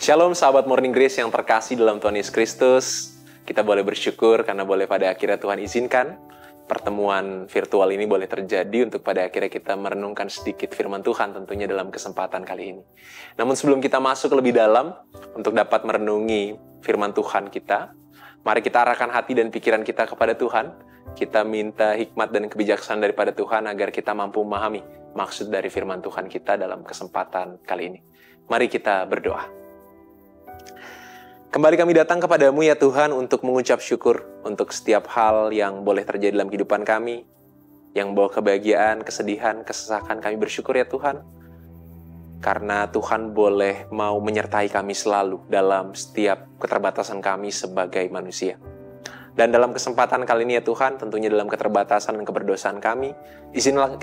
Shalom sahabat Morning Grace yang terkasih dalam Tuhan Yesus Kristus. Kita boleh bersyukur karena boleh pada akhirnya Tuhan izinkan pertemuan virtual ini boleh terjadi untuk pada akhirnya kita merenungkan sedikit firman Tuhan tentunya dalam kesempatan kali ini. Namun sebelum kita masuk lebih dalam untuk dapat merenungi firman Tuhan kita, mari kita arahkan hati dan pikiran kita kepada Tuhan. Kita minta hikmat dan kebijaksanaan daripada Tuhan agar kita mampu memahami maksud dari firman Tuhan kita dalam kesempatan kali ini. Mari kita berdoa. Kembali kami datang kepadamu ya Tuhan untuk mengucap syukur untuk setiap hal yang boleh terjadi dalam kehidupan kami, yang bawa kebahagiaan, kesedihan, kesesakan. Kami bersyukur ya Tuhan, karena Tuhan boleh mau menyertai kami selalu dalam setiap keterbatasan kami sebagai manusia. Dan dalam kesempatan kali ini ya Tuhan, tentunya dalam keterbatasan dan keberdosaan kami,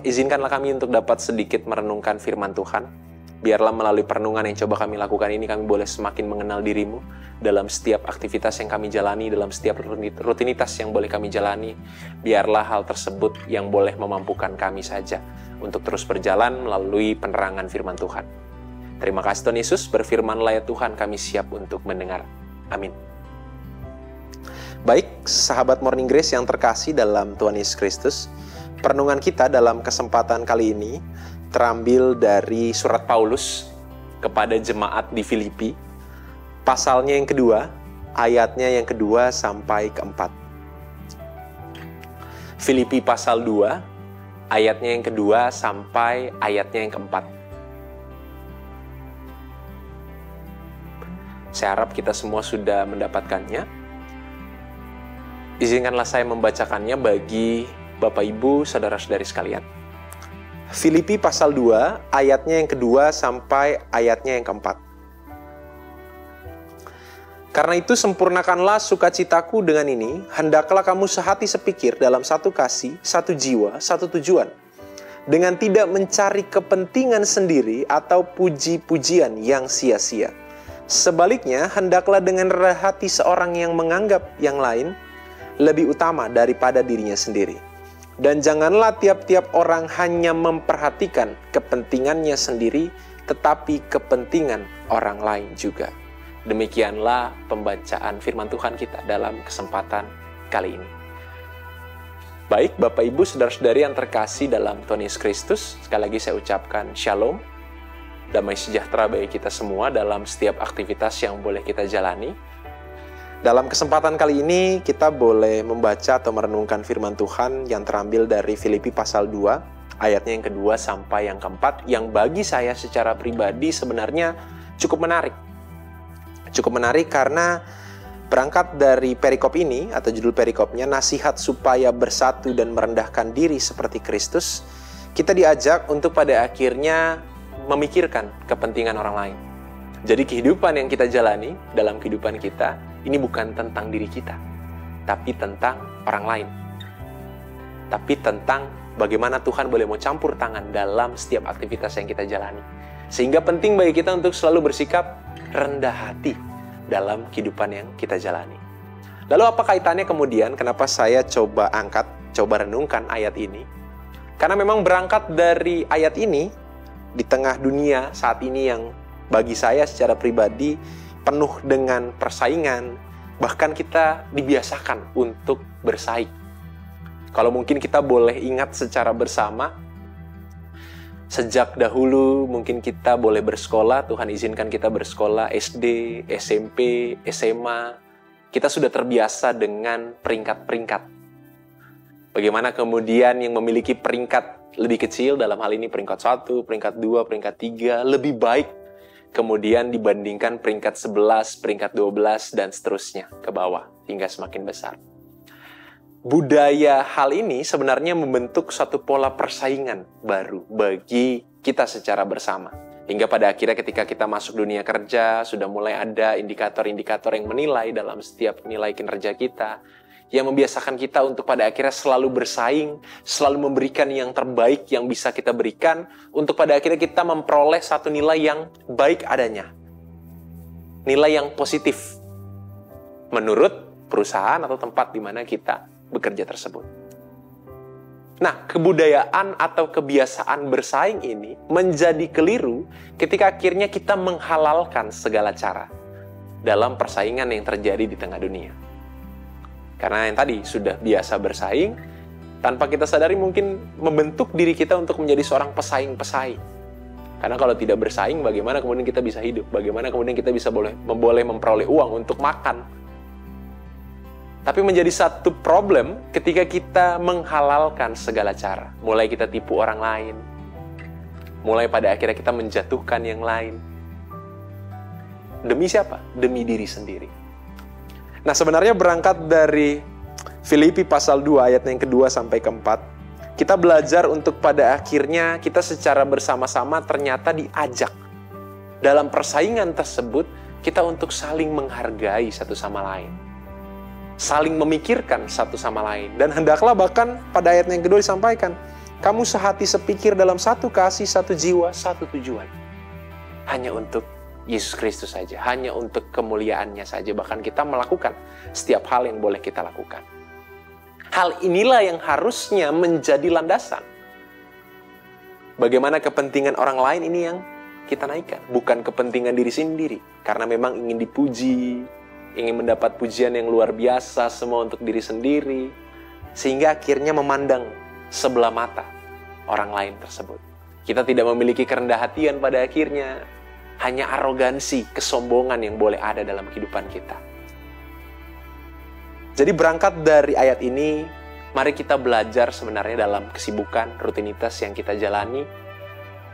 izinkanlah kami untuk dapat sedikit merenungkan firman Tuhan. Biarlah melalui perenungan yang coba kami lakukan ini, kami boleh semakin mengenal diri-Mu dalam setiap aktivitas yang kami jalani, dalam setiap rutinitas yang boleh kami jalani. Biarlah hal tersebut yang boleh memampukan kami saja untuk terus berjalan melalui penerangan firman Tuhan. Terima kasih Tuhan Yesus, berfirmanlah ya Tuhan, kami siap untuk mendengar. Amin. Baik, sahabat Morning Grace yang terkasih dalam Tuhan Yesus Kristus, perenungan kita dalam kesempatan kali ini terambil dari surat Paulus kepada jemaat di Filipi, pasalnya yang kedua, ayatnya yang kedua sampai keempat. Filipi pasal 2, ayatnya yang kedua sampai ayatnya yang keempat. Saya harap kita semua sudah mendapatkannya. Izinkanlah saya membacakannya bagi Bapak Ibu, Saudara-saudari sekalian. Filipi pasal 2, ayatnya yang kedua sampai ayatnya yang keempat. Karena itu sempurnakanlah sukacitaku dengan ini, hendaklah kamu sehati sepikir dalam satu kasih, satu jiwa, satu tujuan. Dengan tidak mencari kepentingan sendiri atau puji-pujian yang sia-sia. Sebaliknya, hendaklah dengan rendah hati seorang yang menganggap yang lain lebih utama daripada dirinya sendiri. Dan janganlah tiap-tiap orang hanya memperhatikan kepentingannya sendiri, tetapi kepentingan orang lain juga. Demikianlah pembacaan firman Tuhan kita dalam kesempatan kali ini. Baik, Bapak Ibu, Saudara-saudari yang terkasih dalam Tuhan Yesus Kristus, sekali lagi saya ucapkan Shalom, damai sejahtera bagi kita semua dalam setiap aktivitas yang boleh kita jalani. Dalam kesempatan kali ini, kita boleh membaca atau merenungkan firman Tuhan yang terambil dari Filipi pasal 2, ayatnya yang kedua sampai yang keempat, yang bagi saya secara pribadi sebenarnya cukup menarik. Cukup menarik karena berangkat dari perikop ini, atau judul perikopnya, nasihat supaya bersatu dan merendahkan diri seperti Kristus, kita diajak untuk pada akhirnya memikirkan kepentingan orang lain. Jadi kehidupan yang kita jalani dalam kehidupan kita, ini bukan tentang diri kita, tapi tentang orang lain. Tapi tentang bagaimana Tuhan boleh mau campur tangan dalam setiap aktivitas yang kita jalani. Sehingga penting bagi kita untuk selalu bersikap rendah hati dalam kehidupan yang kita jalani. Lalu apa kaitannya kemudian, kenapa saya coba renungkan ayat ini? Karena memang berangkat dari ayat ini, di tengah dunia saat ini yang bagi saya secara pribadi penuh dengan persaingan, bahkan kita dibiasakan untuk bersaing. Kalau mungkin kita boleh ingat secara bersama, sejak dahulu mungkin kita boleh bersekolah, Tuhan izinkan kita bersekolah SD, SMP, SMA, kita sudah terbiasa dengan peringkat-peringkat. Bagaimana kemudian yang memiliki peringkat lebih kecil, dalam hal ini peringkat 1, peringkat 2, peringkat 3, lebih baik kemudian dibandingkan peringkat 11, peringkat 12, dan seterusnya ke bawah, hingga semakin besar. Budaya hal ini sebenarnya membentuk suatu pola persaingan baru bagi kita secara bersama. Hingga pada akhirnya ketika kita masuk dunia kerja, sudah mulai ada indikator-indikator yang menilai dalam setiap nilai kinerja kita, yang membiasakan kita untuk pada akhirnya selalu bersaing, selalu memberikan yang terbaik yang bisa kita berikan, untuk pada akhirnya kita memperoleh satu nilai yang baik adanya. Nilai yang positif menurut perusahaan atau tempat di mana kita bekerja tersebut. Nah, kebudayaan atau kebiasaan bersaing ini menjadi keliru ketika akhirnya kita menghalalkan segala cara dalam persaingan yang terjadi di tengah dunia. Karena yang tadi sudah biasa bersaing, tanpa kita sadari mungkin membentuk diri kita untuk menjadi seorang pesaing-pesaing. Karena kalau tidak bersaing, bagaimana kemudian kita bisa hidup? Bagaimana kemudian kita bisa boleh memperoleh uang untuk makan? Tapi menjadi satu problem ketika kita menghalalkan segala cara. Mulai kita tipu orang lain. Mulai pada akhirnya kita menjatuhkan yang lain. Demi siapa? Demi diri sendiri. Nah, sebenarnya berangkat dari Filipi pasal 2 ayat yang kedua sampai keempat, kita belajar untuk pada akhirnya kita secara bersama-sama ternyata diajak. Dalam persaingan tersebut, kita untuk saling menghargai satu sama lain. Saling memikirkan satu sama lain. Dan hendaklah bahkan pada ayat yang kedua disampaikan, kamu sehati sepikir dalam satu kasih, satu jiwa, satu tujuan. Hanya untuk Yesus Kristus saja. Hanya untuk kemuliaannya saja. Bahkan kita melakukan setiap hal yang boleh kita lakukan. Hal inilah yang harusnya menjadi landasan. Bagaimana kepentingan orang lain ini yang kita naikkan. Bukan kepentingan diri sendiri. Karena memang ingin dipuji, ingin mendapat pujian yang luar biasa semua untuk diri sendiri, sehingga akhirnya memandang sebelah mata orang lain tersebut. Kita tidak memiliki kerendah hatian pada akhirnya, hanya arogansi, kesombongan yang boleh ada dalam kehidupan kita. Jadi berangkat dari ayat ini, mari kita belajar sebenarnya dalam kesibukan, rutinitas yang kita jalani,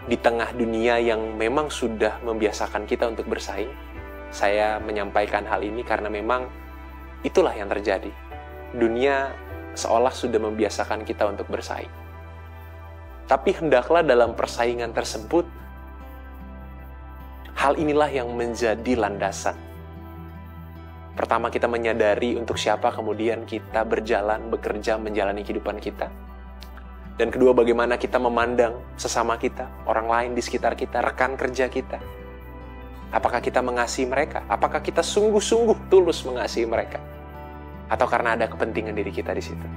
di tengah dunia yang memang sudah membiasakan kita untuk bersaing. Saya menyampaikan hal ini karena memang itulah yang terjadi. Dunia seolah sudah membiasakan kita untuk bersaing. Tapi hendaklah dalam persaingan tersebut, hal inilah yang menjadi landasan. Pertama, kita menyadari untuk siapa kemudian kita berjalan, bekerja, menjalani kehidupan kita. Dan kedua, bagaimana kita memandang sesama kita, orang lain di sekitar kita, rekan kerja kita. Apakah kita mengasihi mereka? Apakah kita sungguh-sungguh tulus mengasihi mereka? Atau karena ada kepentingan diri kita di situ?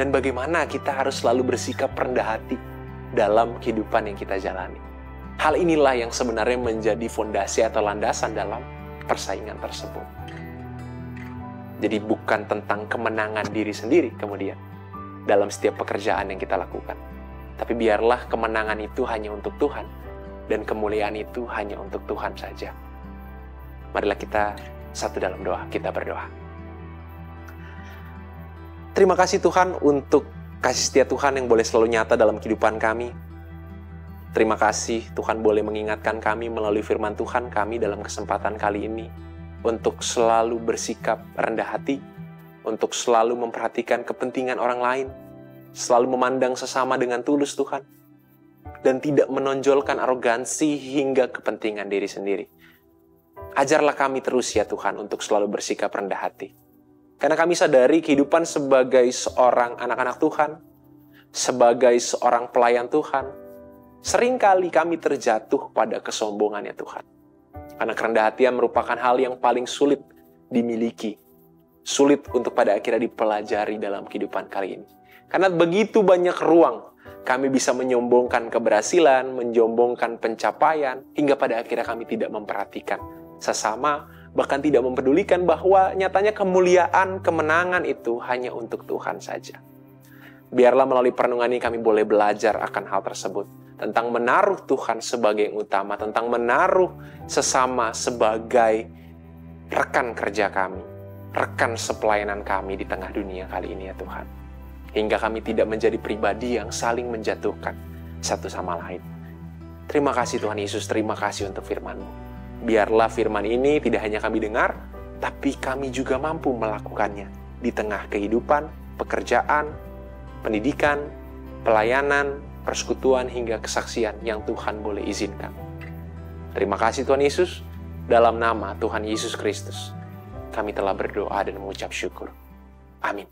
Dan bagaimana kita harus selalu bersikap rendah hati dalam kehidupan yang kita jalani? Hal inilah yang sebenarnya menjadi fondasi atau landasan dalam persaingan tersebut. Jadi bukan tentang kemenangan diri sendiri kemudian dalam setiap pekerjaan yang kita lakukan. Tapi biarlah kemenangan itu hanya untuk Tuhan. Dan kemuliaan itu hanya untuk Tuhan saja. Marilah kita satu dalam doa, kita berdoa. Terima kasih Tuhan untuk kasih setia Tuhan yang boleh selalu nyata dalam kehidupan kami. Terima kasih Tuhan boleh mengingatkan kami melalui firman Tuhan kami dalam kesempatan kali ini. Untuk selalu bersikap rendah hati, untuk selalu memperhatikan kepentingan orang lain, selalu memandang sesama dengan tulus Tuhan. Dan tidak menonjolkan arogansi hingga kepentingan diri sendiri. Ajarlah kami terus ya Tuhan untuk selalu bersikap rendah hati. Karena kami sadari kehidupan sebagai seorang anak-anak Tuhan, sebagai seorang pelayan Tuhan, seringkali kami terjatuh pada kesombongannya Tuhan. Karena kerendahan hati merupakan hal yang paling sulit dimiliki. Sulit untuk pada akhirnya dipelajari dalam kehidupan kali ini. Karena begitu banyak ruang kami bisa menyombongkan keberhasilan, menyombongkan pencapaian, hingga pada akhirnya kami tidak memperhatikan sesama, bahkan tidak mempedulikan bahwa nyatanya kemuliaan, kemenangan itu hanya untuk Tuhan saja. Biarlah melalui perenungan ini kami boleh belajar akan hal tersebut, tentang menaruh Tuhan sebagai yang utama, tentang menaruh sesama sebagai rekan kerja kami, rekan sepelayanan kami di tengah dunia kali ini ya Tuhan. Hingga kami tidak menjadi pribadi yang saling menjatuhkan satu sama lain. Terima kasih Tuhan Yesus, terima kasih untuk firman-Mu. Biarlah firman ini tidak hanya kami dengar, tapi kami juga mampu melakukannya di tengah kehidupan, pekerjaan, pendidikan, pelayanan, persekutuan, hingga kesaksian yang Tuhan boleh izinkan. Terima kasih Tuhan Yesus, dalam nama Tuhan Yesus Kristus, kami telah berdoa dan mengucap syukur. Amin.